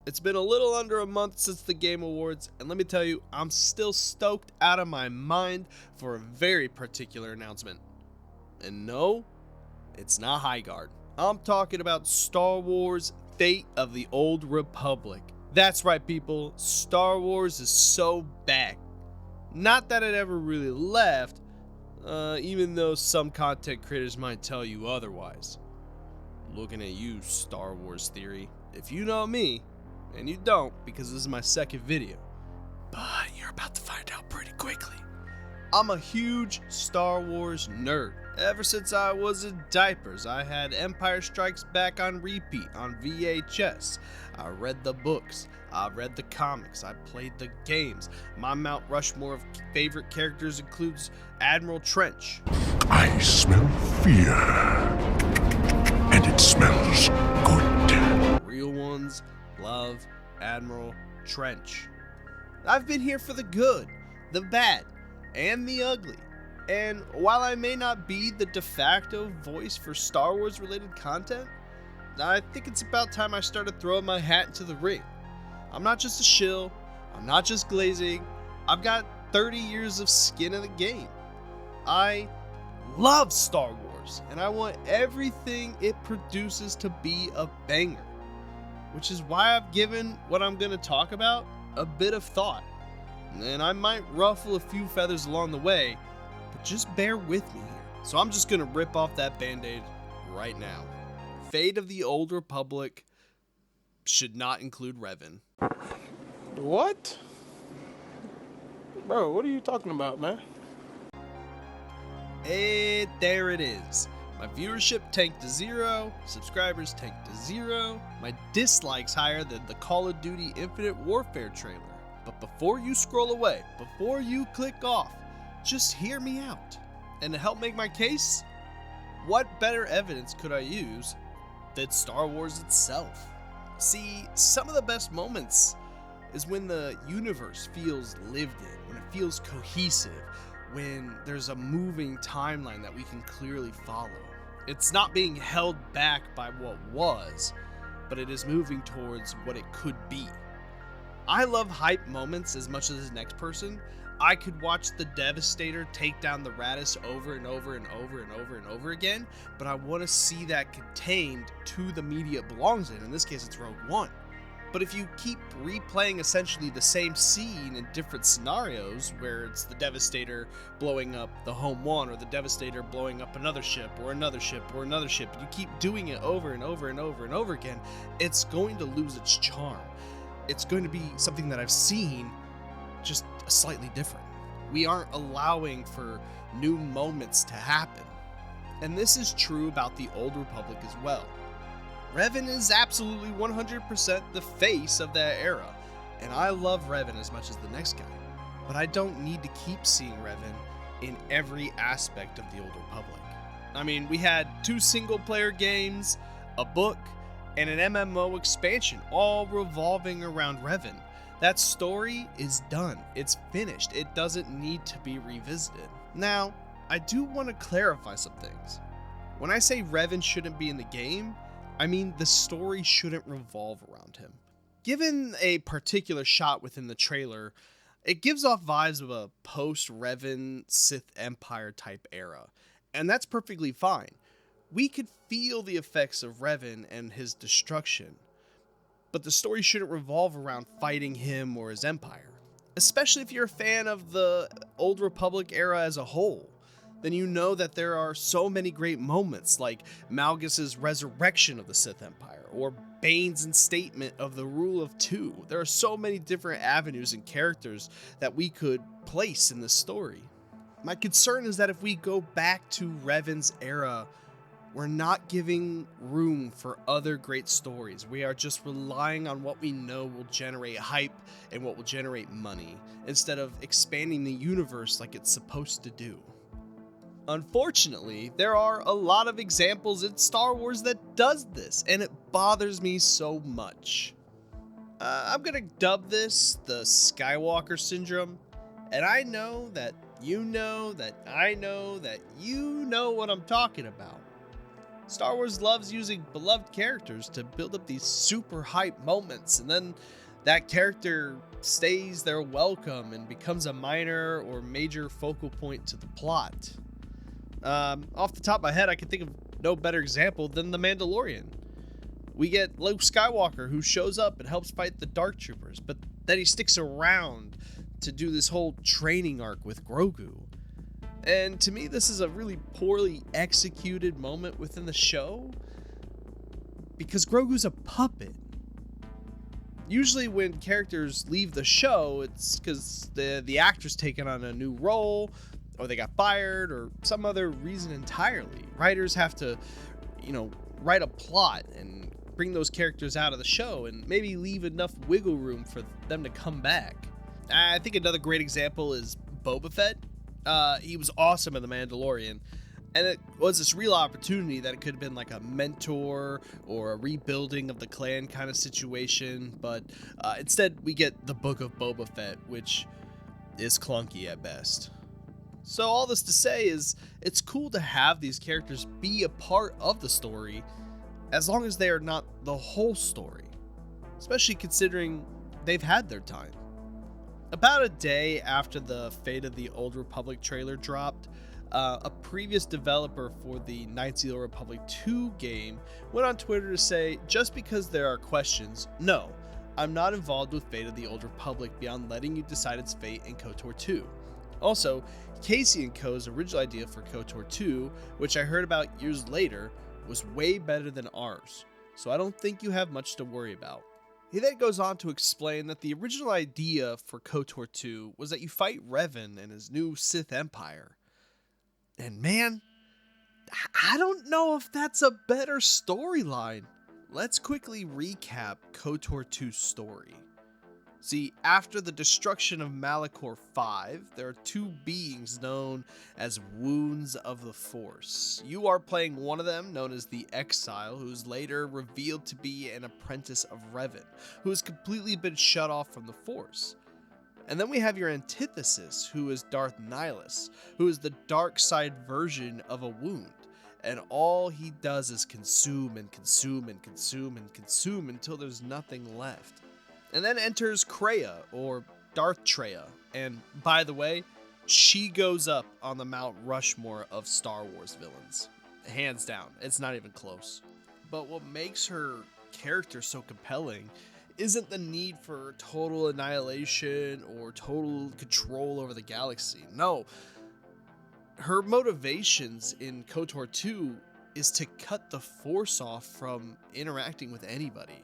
It's been a little under a month since the Game Awards, and let me tell you, I'm still stoked out of my mind for a very particular announcement. And no, it's not High Guard. I'm talking about Star Wars Fate of the Old Republic. That's right, people, Star Wars is so back. Not that it ever really left, even though some content creators might tell you otherwise. Looking at you, Star Wars Theory. If you know me, and you don't because this is my second video, but you're about to find out pretty quickly. I'm a huge Star Wars nerd. Ever since I was in diapers, I had Empire Strikes Back on repeat on VHS. I read the books, I read the comics, I played the games. My Mount Rushmore of favorite characters includes Admiral Trench. I smell fear, and it smells good. Real ones love Admiral Trench. I've been here for the good, the bad, and the ugly. And while I may not be the de facto voice for Star Wars related content, I think it's about time I started throwing my hat into the ring. I'm not just a shill, I'm not just glazing, I've got 30 years of skin in the game. I love Star Wars, and I want everything it produces to be a banger. Which is why I've given what I'm going to talk about a bit of thought. And I might ruffle a few feathers along the way, but just bear with me here. So I'm just going to rip off that band-aid right now. Fate of the Old Republic should not include Revan. What? Bro, what are you talking about, man? And there it is. My viewership tanked to 0, subscribers tanked to 0, my dislikes higher than the Call of Duty Infinite Warfare trailer. But before you scroll away, before you click off, just hear me out. And to help make my case, what better evidence could I use than Star Wars itself? See, some of the best moments is when the universe feels lived in, when it feels cohesive, when there's a moving timeline that we can clearly follow. It's not being held back by what was, but it is moving towards what it could be. I love hype moments as much as the next person. I could watch the Devastator take down the Raddus over and over and over and over and over again, but I want to see that contained to the media it belongs in. In this case, it's Rogue One. But if you keep replaying essentially the same scene in different scenarios, where it's the Devastator blowing up the Home One, or the Devastator blowing up another ship, or another ship, or another ship, and you keep doing it over and over and over and over again, it's going to lose its charm. It's going to be something that I've seen, just slightly different. We aren't allowing for new moments to happen. And this is true about the Old Republic as well. Revan is absolutely 100% the face of that era, and I love Revan as much as the next guy, but I don't need to keep seeing Revan in every aspect of the Old Republic. I mean, we had 2 single-player games, a book, and an MMO expansion, all revolving around Revan. That story is done. It's finished. It doesn't need to be revisited. Now, I do want to clarify some things. When I say Revan shouldn't be in the game, I mean the story shouldn't revolve around him. Given a particular shot within the trailer, it gives off vibes of a post-Revan Sith Empire type era, and that's perfectly fine. We could feel the effects of Revan and his destruction, but the story shouldn't revolve around fighting him or his empire. Especially if you're a fan of the Old Republic era as a whole, then you know that there are so many great moments like Malgus's resurrection of the Sith Empire, or Bane's instatement of the Rule of Two. There are so many different avenues and characters that we could place in this story. My concern is that if we go back to Revan's era, we're not giving room for other great stories. We are just relying on what we know will generate hype and what will generate money, instead of expanding the universe like it's supposed to do. Unfortunately, there are a lot of examples in Star Wars that does this, and it bothers me so much. I'm gonna dub this the Skywalker syndrome, and I know that you know that I know that you know what I'm talking about. Star Wars loves using beloved characters to build up these super hype moments, and then that character stays there welcome and becomes a minor or major focal point to the plot. Off the top of my head, I can think of no better example than The Mandalorian. We get Luke Skywalker, who shows up and helps fight the Dark Troopers, but then he sticks around to do this whole training arc with Grogu. And to me, this is a really poorly executed moment within the show, because Grogu's a puppet. Usually when characters leave the show, it's because the actor's taken on a new role, or they got fired, or some other reason entirely. Writers have to, write a plot and bring those characters out of the show and maybe leave enough wiggle room for them to come back. I think another great example is Boba Fett. He was awesome in The Mandalorian, and it was this real opportunity that it could have been like a mentor or a rebuilding of the clan kind of situation, but instead we get the Book of Boba Fett, which is clunky at best. So all this to say is, it's cool to have these characters be a part of the story, as long as they are not the whole story, especially considering they've had their time. About a day after the Fate of the Old Republic trailer dropped, a previous developer for the Knights of the Old Republic 2 game went on Twitter to say, just because there are questions, no, I'm not involved with Fate of the Old Republic beyond letting you decide its fate in KOTOR 2. Also, Casey & Co.'s original idea for KOTOR 2, which I heard about years later, was way better than ours, so I don't think you have much to worry about. He then goes on to explain that the original idea for KOTOR 2 was that you fight Revan and his new Sith Empire. And man, I don't know if that's a better storyline. Let's quickly recap KOTOR 2's story. See, after the destruction of Malachor 5, there are two beings known as Wounds of the Force. You are playing one of them, known as the Exile, who is later revealed to be an apprentice of Revan, who has completely been shut off from the Force. And then we have your antithesis, who is Darth Nihilus, who is the dark side version of a wound. And all he does is consume and consume and consume and consume until there's nothing left. And then enters Kreia, or Darth Treya, and by the way, she goes up on the Mount Rushmore of Star Wars villains. Hands down, it's not even close. But what makes her character so compelling isn't the need for total annihilation or total control over the galaxy. No, her motivations in KOTOR 2 is to cut the Force off from interacting with anybody.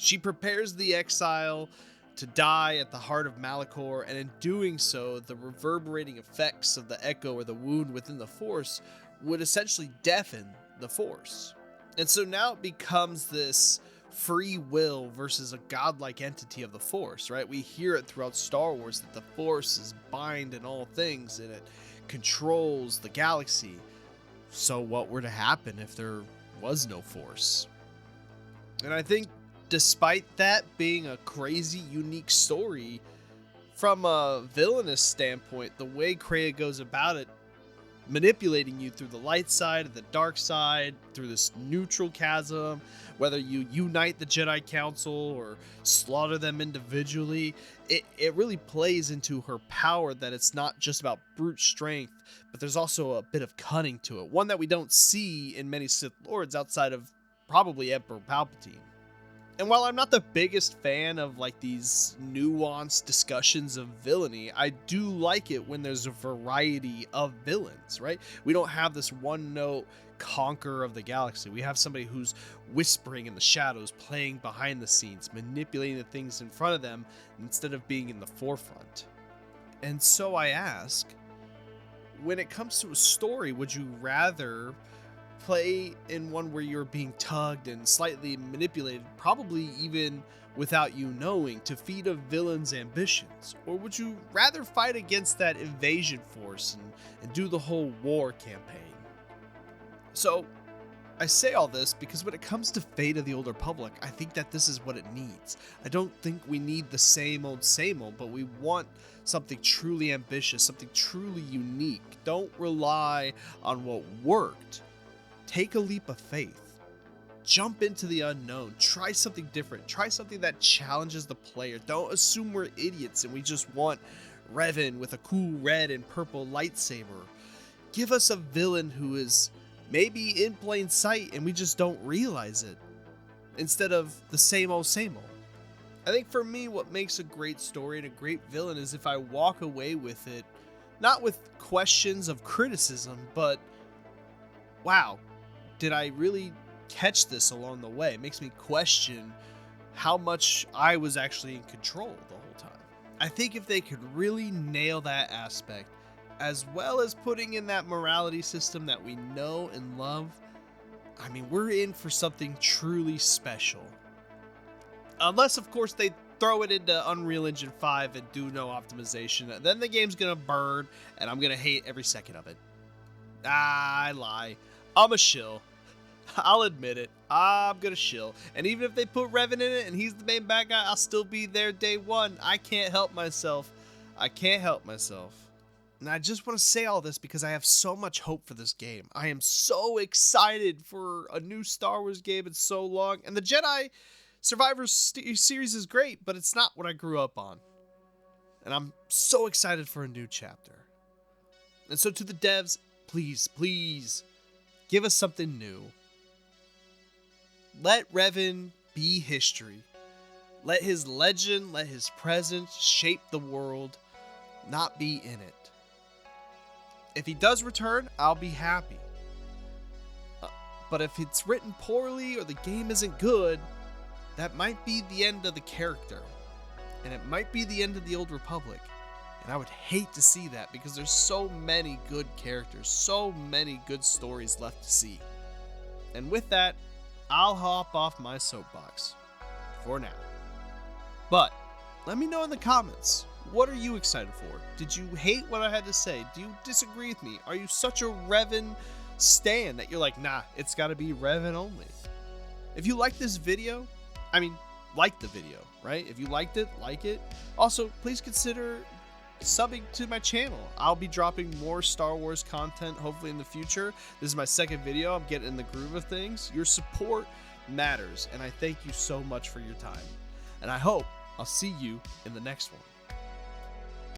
She prepares the Exile to die at the heart of Malachor, and in doing so, the reverberating effects of the echo or the wound within the Force would essentially deafen the Force. And so now it becomes this free will versus a godlike entity of the Force, right? We hear it throughout Star Wars that the Force is bind in all things and it controls the galaxy. So what were to happen if there was no Force? And I think despite that being a crazy, unique story, from a villainous standpoint, the way Kreia goes about it, manipulating you through the light side and the dark side, through this neutral chasm, whether you unite the Jedi Council or slaughter them individually, it really plays into her power that it's not just about brute strength, but there's also a bit of cunning to it, one that we don't see in many Sith Lords outside of probably Emperor Palpatine. And while I'm not the biggest fan of like these nuanced discussions of villainy, I do like it when there's a variety of villains, right? We don't have this one note conqueror of the galaxy. We have somebody who's whispering in the shadows, playing behind the scenes, manipulating the things in front of them instead of being in the forefront. And so I ask, when it comes to a story, would you rather play in one where you're being tugged and slightly manipulated, probably even without you knowing, to feed a villain's ambitions? Or would you rather fight against that invasion force and do the whole war campaign? So, I say all this because when it comes to Fate of the Old Republic, I think that this is what it needs. I don't think we need the same old, but we want something truly ambitious, something truly unique. Don't rely on what worked. take a leap of faith. Jump into the unknown. Try something different. Try something that challenges the player. Don't assume we're idiots and we just want Revan with a cool red and purple lightsaber. Give us a villain who is maybe in plain sight and we just don't realize it, instead of the same old same old. I think for me, what makes a great story and a great villain is if I walk away with it, not with questions of criticism, but wow, did I really catch this along the way? It makes me question how much I was actually in control the whole time. I think if they could really nail that aspect, as well as putting in that morality system that we know and love, I mean, we're in for something truly special. Unless, of course, they throw it into Unreal Engine 5 and do no optimization. Then the game's gonna burn, and I'm gonna hate every second of it. I lie. I'm a shill. I'll admit it. I'm gonna shill. And even if they put Revan in it and he's the main bad guy, I'll still be there day one. I can't help myself. I can't help myself. And I just want to say all this because I have so much hope for this game. I am so excited for a new Star Wars game in so long. And the Jedi Survivor series is great, but it's not what I grew up on. And I'm so excited for a new chapter. And so to the devs, please, please, give us something new. Let Revan be history. Let his legend, let his presence shape the world, not be in it. If he does return, I'll be happy. But if it's written poorly or the game isn't good, that might be the end of the character. And it might be the end of the Old Republic. And I would hate to see that because there's so many good characters, so many good stories left to see. And with that, I'll hop off my soapbox for now. But let me know in the comments, what are you excited for? Did you hate what I had to say? Do you disagree with me? Are you such a Revan stan that you're like, nah, it's gotta be Revan only? If you like this video, like the video, right? If you liked it, like it. Also, please consider subbing to my channel. I'll be dropping more Star Wars content hopefully in the future. This is my second video. I'm getting in the groove of things. Your support matters, and I thank you so much for your time. And I hope I'll see you in the next one.